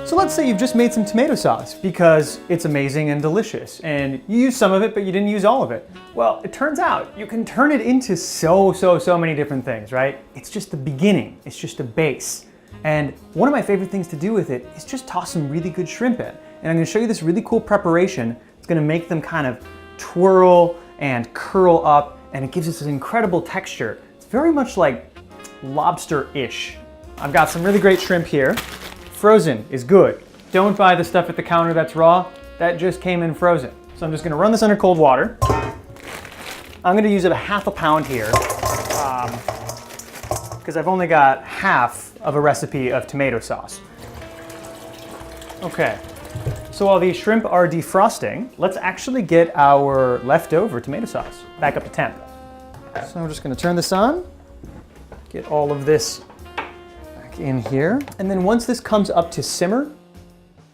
So let's say you've just made some tomato sauce because it's amazing and delicious and you used some of it but you didn't use all of it. Well, it turns out you can turn it into so many different things, right? It's just the beginning, it's just a base. And one of my favorite things to do with it is just toss some really good shrimp in. And I'm gonna show you this really cool preparation. It's gonna make them kind of twirl and curl up, and it gives us this incredible texture. It's very much like lobster-ish. I've got some really great shrimp here. Frozen is good. Don't buy the stuff at the counter that's raw. That just came in frozen. So I'm just gonna run this under cold water. I'm gonna use about half a pound here because I've only got half of a recipe of tomato sauce. Okay, so while these shrimp are defrosting, let's actually get our leftover tomato sauce back up to temp. So I'm just gonna turn this on, get all of this in here. And then once this comes up to simmer,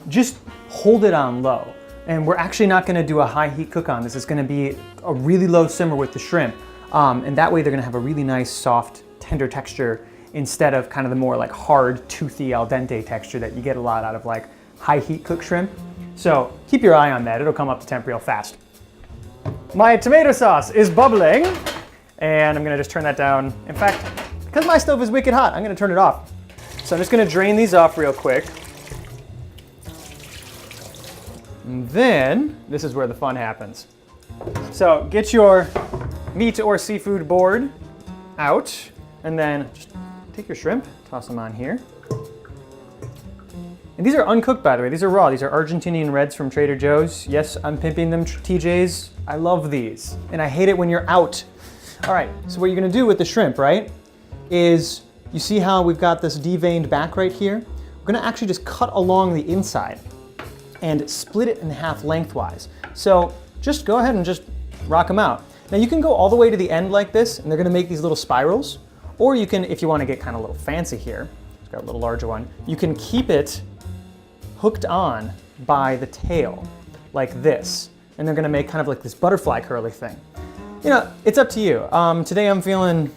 just hold it on low. And we're actually not gonna do a high heat cook on this. It's gonna be a really low simmer with the shrimp. And that way they're gonna have a really nice, soft, tender texture instead of kind of the more like hard, toothy, al dente texture that you get a lot out of like high heat cooked shrimp. So keep your eye on that. It'll come up to temp real fast. My tomato sauce is bubbling and I'm gonna just turn that down. In fact, because my stove is wicked hot, I'm gonna turn it off. So I'm just gonna drain these off real quick. And then, this is where the fun happens. So get your meat or seafood board out, and then just take your shrimp, toss them on here. And these are uncooked, by the way. These are raw. These are Argentinian reds from Trader Joe's. Yes, I'm pimping them, TJ's. I love these, and I hate it when you're out. All right, so what you're gonna do with the shrimp, right, is you see how we've got this deveined back right here? We're gonna actually just cut along the inside and split it in half lengthwise. So just go ahead and just rock them out. Now you can go all the way to the end like this, and they're gonna make these little spirals, or you can, if you wanna get kind of a little fancy here, it's got a little larger one, you can keep it hooked on by the tail, like this, and they're gonna make kind of like this butterfly curly thing. You know, it's up to you. Today I'm feeling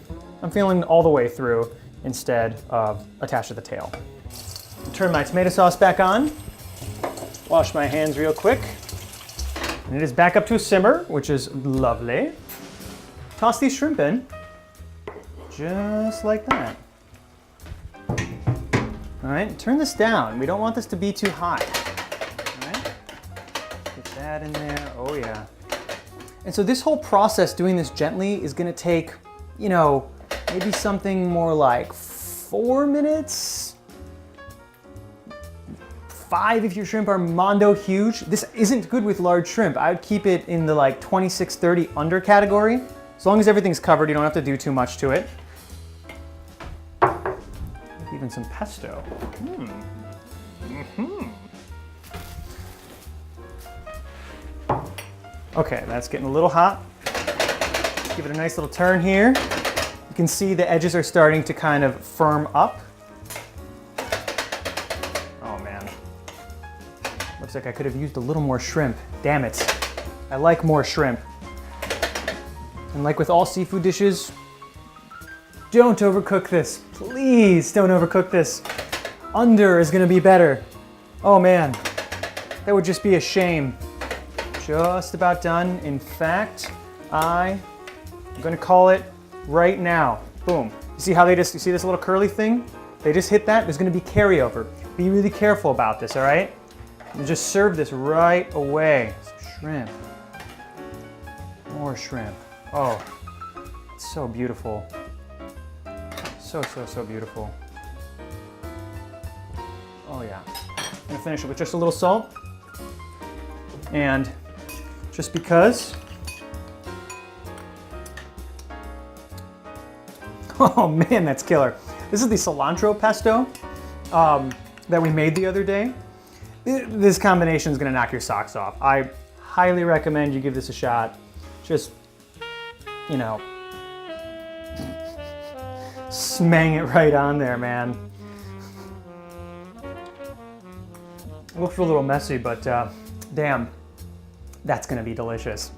all the way through instead of attached to the tail. Turn my tomato sauce back on, wash my hands real quick, and it is back up to a simmer, which is lovely. Toss these shrimp in, just like that. All right, turn this down. We don't want this to be too high. All right, get that in there, oh yeah. And so this whole process, doing this gently, is gonna take, you know, maybe something more like 4 minutes, 5 if your shrimp are mondo huge. This isn't good with large shrimp. I would keep it in the like 26, 30 under category. As long as everything's covered, you don't have to do too much to it. Even some pesto. Okay, that's getting a little hot. Give it a nice little turn here. You can see the edges are starting to kind of firm up. Oh man. Looks like I could have used a little more shrimp. Damn it. I like more shrimp. And like with all seafood dishes, don't overcook this. Please don't overcook this. Under is gonna be better. Oh man, that would just be a shame. Just about done. In fact, I'm gonna call it right now. Boom. You see how you see this little curly thing? They just hit that, there's gonna be carryover. Be really careful about this, all right? You just serve this right away. Shrimp. More shrimp. Oh, it's so beautiful. So beautiful. Oh yeah. I'm gonna finish it with just a little salt. And just because. Oh man, that's killer. This is the cilantro pesto that we made the other day. This combination is gonna knock your socks off. I highly recommend you give this a shot. Just, you know, smang it right on there, man. Looks a little messy, but damn, that's gonna be delicious.